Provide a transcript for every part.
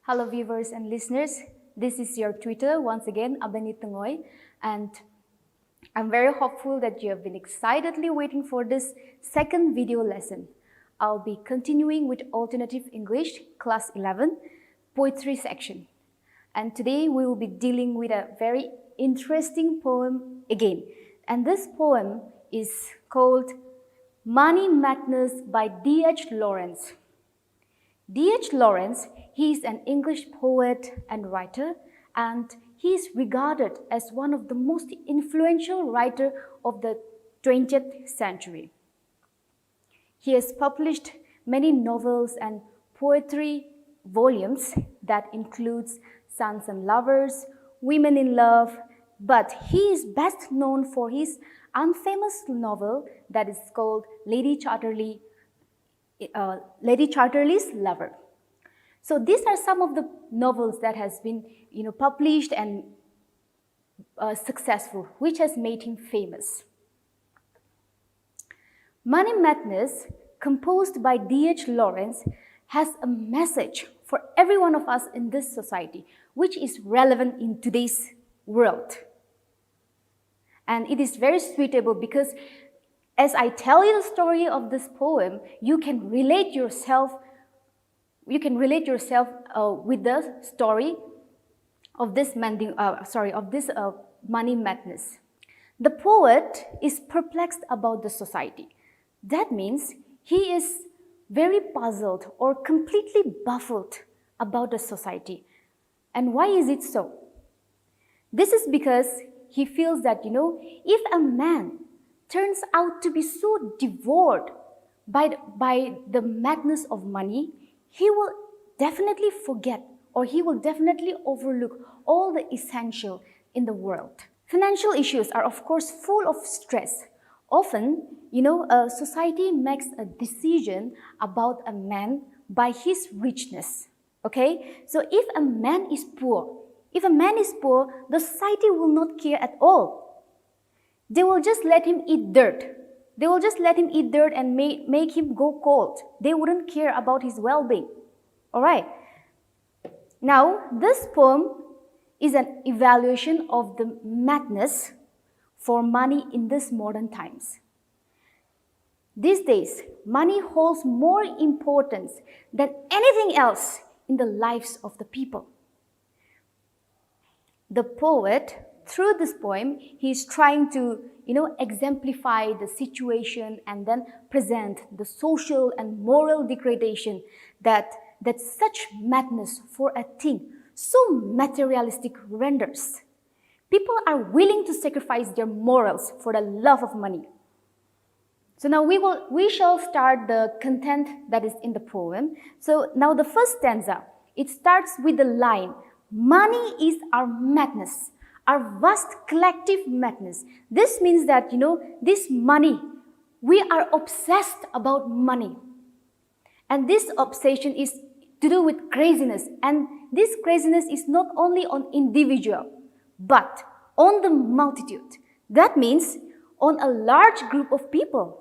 Hello viewers and listeners, this is your Twitter once again, Abani Tungoy, and I'm very hopeful that you have been excitedly waiting for this second video lesson. I'll be continuing with Alternative English Class 11 Poetry section. And today we will be dealing with a very interesting poem again. And this poem is called Money Madness by D.H. Lawrence. D.H. Lawrence, he is an English poet and writer, and he is regarded as one of the most influential writers of the 20th century. He has published many novels and poetry volumes that includes Sons and Lovers, Women in Love, but he is best known for his unfamous novel that is called Lady Chatterley's Lover. So these are some of the novels that has been published and successful, which has made him famous. Money Madness, composed by D.H. Lawrence, has a message for every one of us in this society, which is relevant in today's world. And it is very suitable because as I tell you the story of this poem, you can relate yourself with the story of this money madness. The poet is perplexed about the society. That means he is very puzzled or completely baffled about the society. And why is it so? This is because he feels that, if a man turns out to be so devoured by the madness of money, he will definitely forget or he will definitely overlook all the essential in the world. Financial issues are, of course, full of stress. Often, a society makes a decision about a man by his richness. Okay? So if a man is poor, the society will not care at all. They will just let him eat dirt. They will just let him eat dirt and make him go cold. They wouldn't care about his well-being. All right. Now, this poem is an evaluation of the madness for money in these modern times. These days, money holds more importance than anything else in the lives of the people. The poet, through this poem, he is trying to, exemplify the situation and then present the social and moral degradation that such madness for a thing so materialistic renders. People are willing to sacrifice their morals for the love of money. So now we shall start the content that is in the poem. So now the first stanza, it starts with the line, "Money is our madness, our vast collective madness." This means that, this money, we are obsessed about money. And this obsession is to do with craziness. And this craziness is not only on individual, but on the multitude. That means on a large group of people.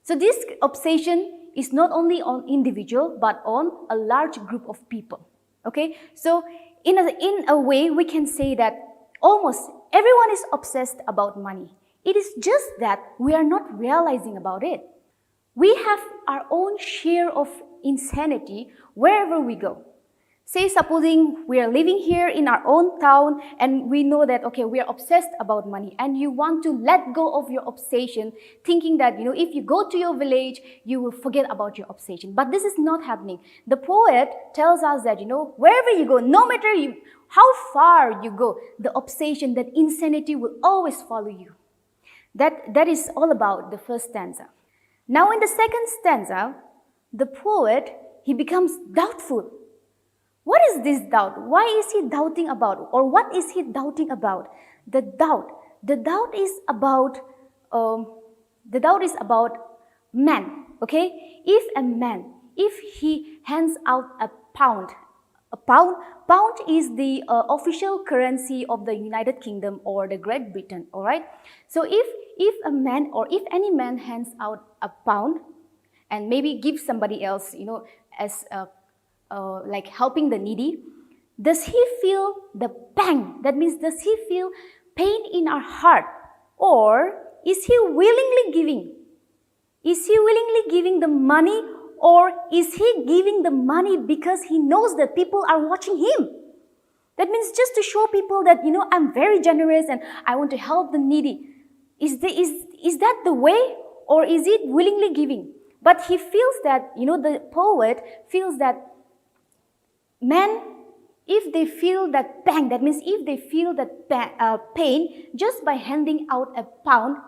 So this obsession is not only on individual, but on a large group of people. Okay? So in a way, we can say that almost everyone is obsessed about money. It is just that we are not realizing about it. We have our own share of insanity wherever we go. Say, supposing we are living here in our own town and we know that, okay, we are obsessed about money and you want to let go of your obsession thinking that, if you go to your village, you will forget about your obsession. But this is not happening. The poet tells us that, wherever you go, no matter how far you go, the obsession, that insanity will always follow you. That is all about the first stanza. Now in the second stanza, the poet, he becomes doubtful. What is this doubt? Why is he doubting about? Or what is he doubting about? The doubt is about man. Okay, if he hands out a pound is the official currency of the United Kingdom or the Great Britain. All right. So if a man or if any man hands out a pound and maybe gives somebody else, as like helping the needy, Does he feel the pang? That means, does he feel pain in our heart? Or is he willingly giving? Is he willingly giving the money, or is he giving the money because he knows that people are watching him? That means just to show people that, I'm very generous and I want to help the needy. Is that the way, or is it willingly giving? But he feels that, the poet feels that men, if they feel that pang, that means if they feel that pain just by handing out a pound,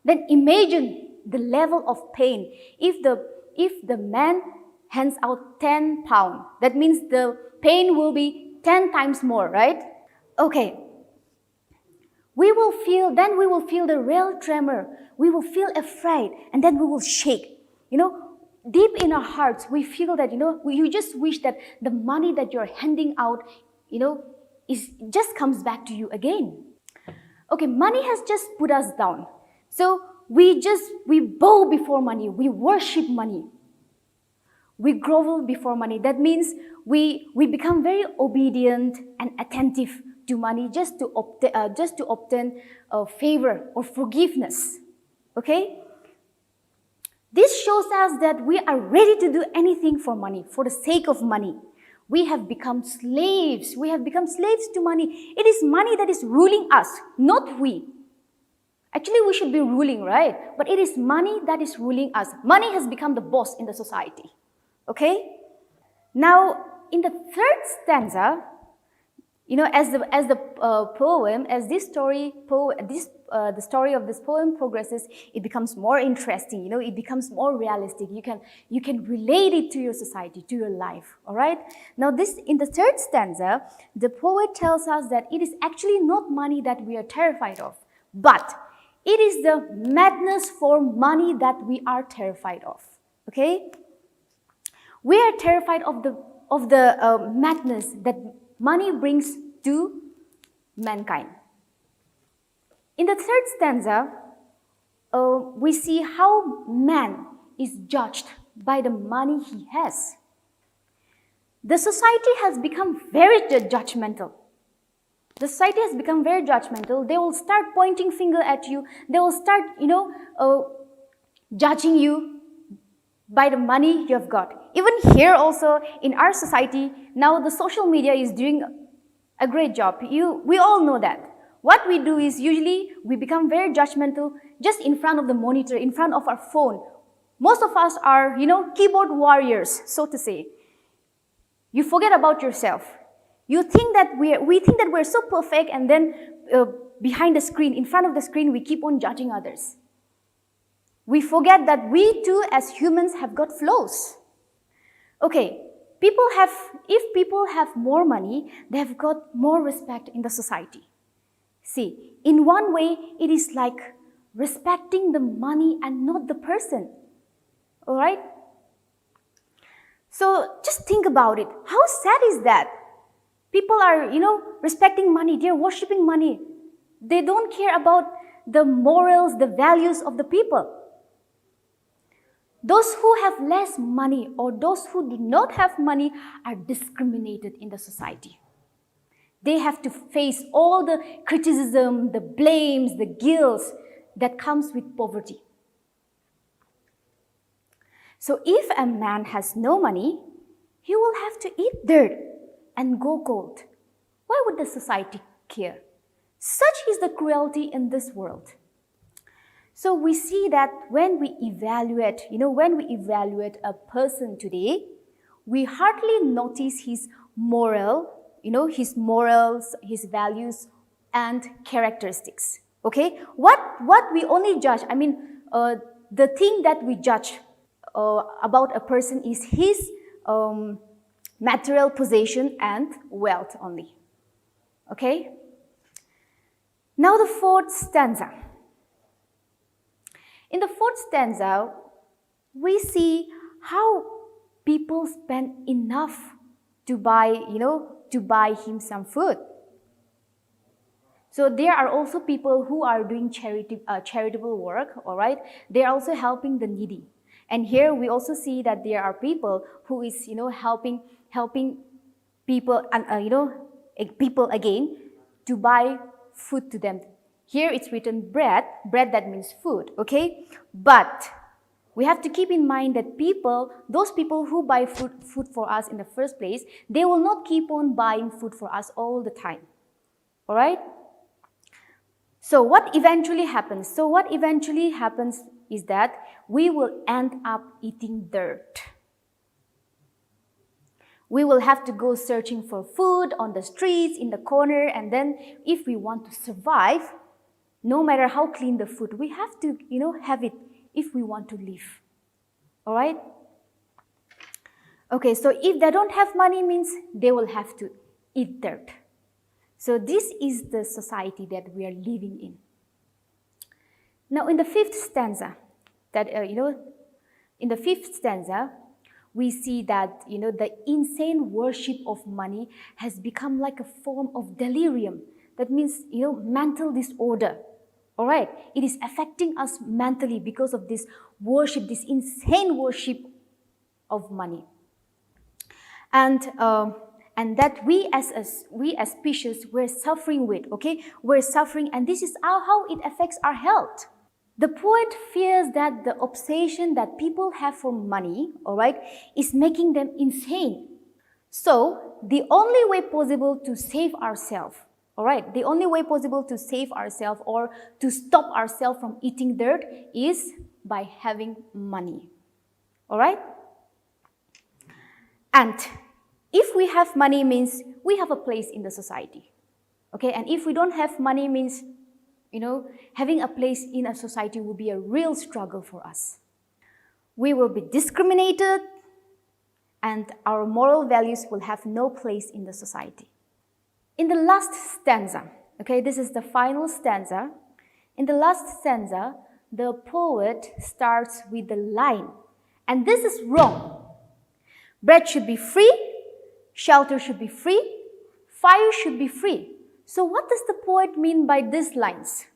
then imagine the level of pain. If the man hands out 10 pounds, that means the pain will be 10 times more, right? Okay. We will feel the real tremor. We will feel afraid, and then we will shake. Deep in our hearts, we feel that, you just wish that the money that you're handing out, just comes back to you again. Okay, money has just put us down. So we bow before money. We worship money. We grovel before money. That means we become very obedient and attentive to money just to obtain favor or forgiveness. Okay? This shows us that we are ready to do anything for money, for the sake of money. We have become slaves. We have become slaves to money. It is money that is ruling us, not we. Actually, we should be ruling, right? But it is money that is ruling us. Money has become the boss in the society. Okay? Now, in the third stanza, the story of this poem progresses, it becomes more interesting. It becomes more realistic. You can relate it to your society, to your life. All right. Now, in the third stanza, the poet tells us that it is actually not money that we are terrified of, but it is the madness for money that we are terrified of. Okay. We are terrified of the madness that money brings to mankind. In the third stanza, we see how man is judged by the money he has. The society has become very judgmental. The society has become very judgmental. They will start pointing finger at you. They will start, judging you by the money you have got. Even here also, in our society, now the social media is doing a great job. We all know that. What we do is usually we become very judgmental just in front of the monitor, in front of our phone. Most of us are, keyboard warriors, so to say. You forget about yourself. We think that we're so perfect, and then behind the screen, in front of the screen, we keep on judging others. We forget that we too, as humans, have got flaws. Okay, if people have more money, they have got more respect in the society. See, in one way, it is like respecting the money and not the person. All right? So just think about it. How sad is that? People are, respecting money. They're worshipping money. They don't care about the morals, the values of the people. Those who have less money or those who do not have money are discriminated in the society. They have to face all the criticism, the blames, the guilt that comes with poverty. So if a man has no money, he will have to eat dirt and go cold. Why would the society care? Such is the cruelty in this world. So we see that when we evaluate a person today, we hardly notice his morals, his values and characteristics. Okay? What we only judge, the thing that we judge about a person is his material possession and wealth only. Okay? Now the fourth stanza. In the fourth stanza, we see how people spend enough to buy him some food. So there are also people who are doing charitable work, all right? They are also helping the needy. And here we also see that there are people who is, helping people, people again to buy food to them. Here it's written bread that means food, okay? But we have to keep in mind that those people who buy food for us in the first place, they will not keep on buying food for us all the time, all right? So what eventually happens? Is that we will end up eating dirt. We will have to go searching for food on the streets, in the corner, and then if we want to survive, no matter how clean the food, we have to, have it if we want to live. All right? Okay, so if they don't have money, means they will have to eat dirt. So this is the society that we are living in. Now, in the fifth stanza, we see that, the insane worship of money has become like a form of delirium. That means, mental disorder. All right? It is affecting us mentally because of this worship, this insane worship of money. And that we as species, we're suffering with, okay? We're suffering, and this is how it affects our health. The poet fears that the obsession that people have for money, all right, is making them insane. So, the only way possible to save ourselves, all right, the only way possible to save ourselves or to stop ourselves from eating dirt is by having money, all right? And if we have money means we have a place in the society, okay? And if we don't have money means, having a place in a society will be a real struggle for us. We will be discriminated, and our moral values will have no place in the society. In the last stanza, okay, this is the final stanza. In the last stanza, the poet starts with the line, and this is wrong. Bread should be free, shelter should be free, fire should be free. So what does the poet mean by these lines?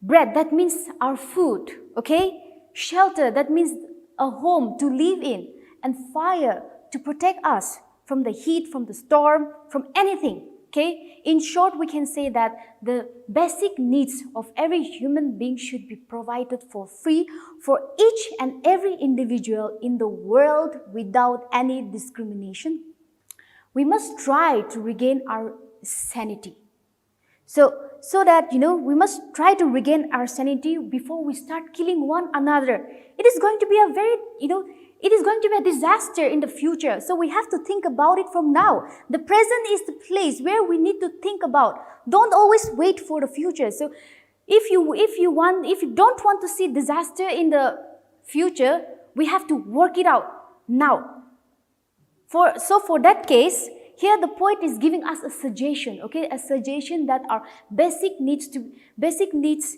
Bread, that means our food, okay? Shelter, that means a home to live in. And fire, to protect us from the heat, from the storm, from anything, okay? In short, we can say that the basic needs of every human being should be provided for free for each and every individual in the world without any discrimination. We must try to regain our sanity. So that, we must try to regain our sanity before we start killing one another. It is going to be it is going to be a disaster in the future. So we have to think about it from now. The present is the place where we need to think about. Don't always wait for the future. So if you don't want to see disaster in the future, we have to work it out now. For that case, here the poet is giving us a suggestion, okay? A suggestion that our basic needs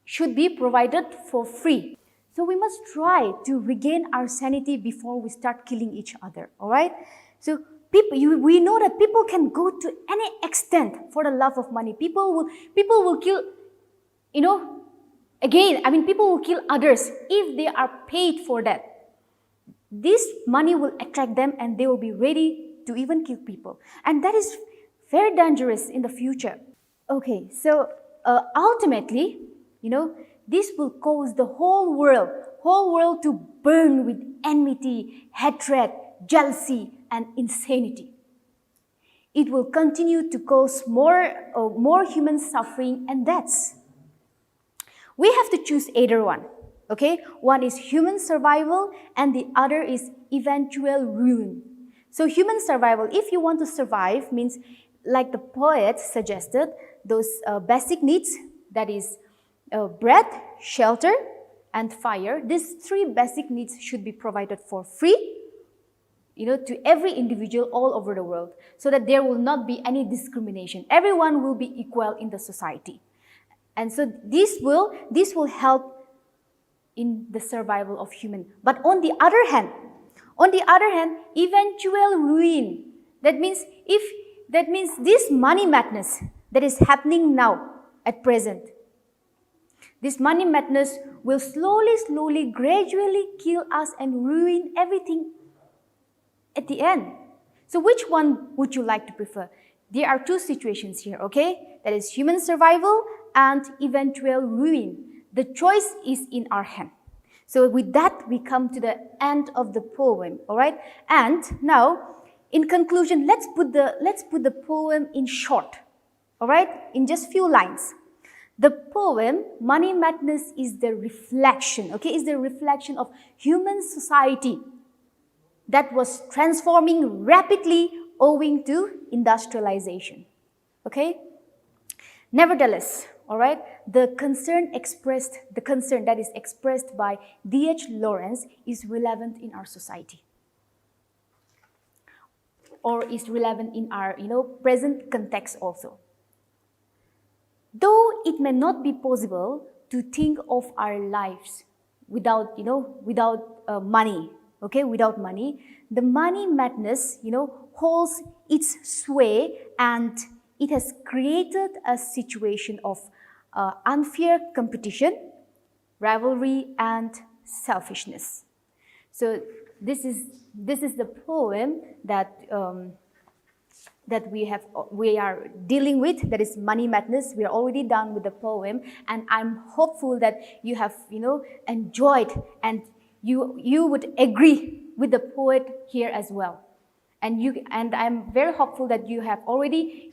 should be provided for free. So we must try to regain our sanity before we start killing each other, all right? So we know that people can go to any extent for the love of money. People will kill, people will kill others if they are paid for that. This money will attract them and they will be ready to even kill people. And that is very dangerous in the future. Okay, so ultimately, this will cause the whole world to burn with enmity, hatred, jealousy, and insanity. It will continue to cause more human suffering and deaths. We have to choose either one, okay? One is human survival and the other is eventual ruin. So human survival, if you want to survive, means like the poet suggested, those basic needs, that is bread, shelter, and fire. These three basic needs should be provided for free, to every individual all over the world, so that there will not be any discrimination. Everyone will be equal in the society. And so this will help in the survival of human. But on the other hand, eventual ruin. That means this money madness that is happening now at present, this money madness will slowly, gradually kill us and ruin everything at the end. So which one would you like to prefer? There are two situations here, okay? That is human survival and eventual ruin. The choice is in our hand. So with that, we come to the end of the poem, all right? And now, in conclusion, let's put the poem in short, all right? In just few lines. The poem, Money Madness, is the reflection, okay? Is the reflection of human society that was transforming rapidly owing to industrialization, okay? Nevertheless, all right, the concern that is expressed by D.H. Lawrence is relevant in our society, or is relevant in our, present context also. Though it may not be possible to think of our lives without, money, okay, without money, the money madness, holds its sway, and it has created a situation of unfair competition, rivalry, and selfishness. So this is the poem that that we are dealing with, that is Money Madness. We are already done with the poem, and I'm hopeful that you have enjoyed, and you would agree with the poet here as well. And I'm very hopeful that you have already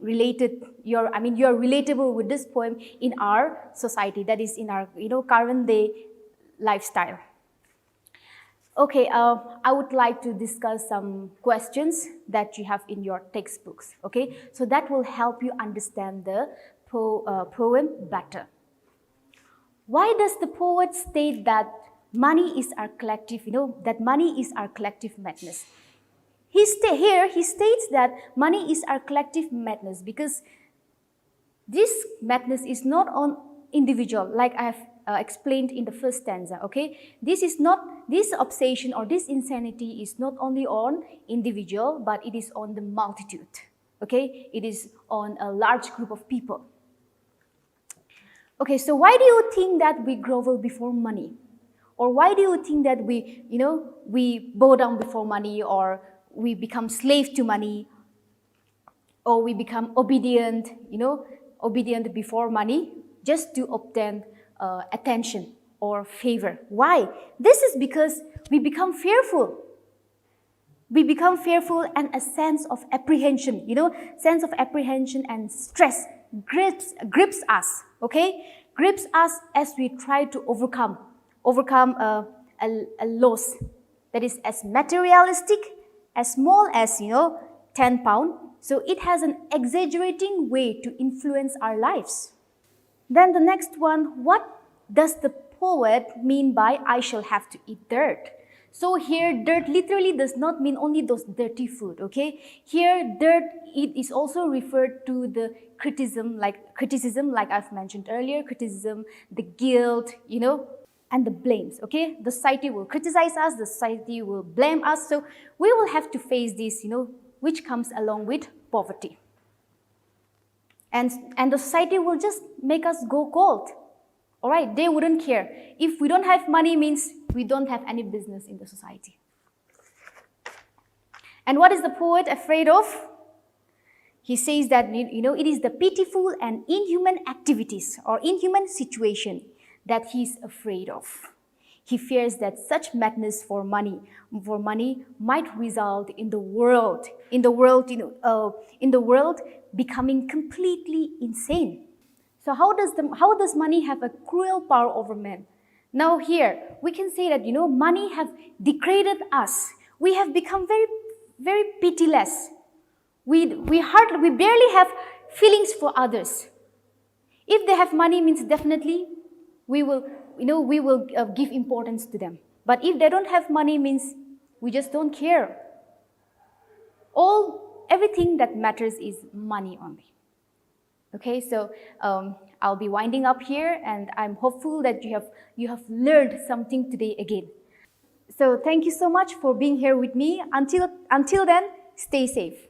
related you're relatable with this poem in our society, that is in our current day lifestyle. Okay, I would like to discuss some questions that you have in your textbooks, okay? So that will help you understand the poem better. Why does the poet state that money is our collective, that money is our collective madness? He states that money is our collective madness because this madness is not on individual, like I have explained in the first stanza, okay? This obsession or this insanity is not only on individual, but it is on the multitude, okay? It is on a large group of people. Okay, so why do you think that we grovel before money? Or why do you think that we bow down before money, or we become slave to money, or we become obedient before money just to obtain attention or favor? Why? This is because we become fearful. We become fearful, and a sense of apprehension, and stress grips us, okay? Grips us as we try to overcome a loss that is as materialistic, as small as, 10 pounds. So it has an exaggerating way to influence our lives. Then the next one, what does the poet mean by I shall have to eat dirt? So here, dirt literally does not mean only those dirty food, okay? Here, dirt, it is also referred to the criticism, like I've mentioned earlier, criticism, the guilt, and the blames, okay? The society will criticize us, the society will blame us, so we will have to face this, which comes along with poverty. And the society will just make us go cold. All right, they wouldn't care. If we don't have money, means we don't have any business in the society. And what is the poet afraid of? He says that, it is the pitiful and inhuman activities or inhuman situation that he's afraid of. He fears that such madness for money might result in the world becoming completely insane. So how does money have a cruel power over men? Now here, we can say that, money have degraded us. We have become very, very pitiless. We barely have feelings for others. If they have money, means definitely we will give importance to them. But if they don't have money, means we just don't care. Everything that matters is money only. Okay, so I'll be winding up here, and I'm hopeful that you have learned something today again. So thank you so much for being here with me. Until then, stay safe.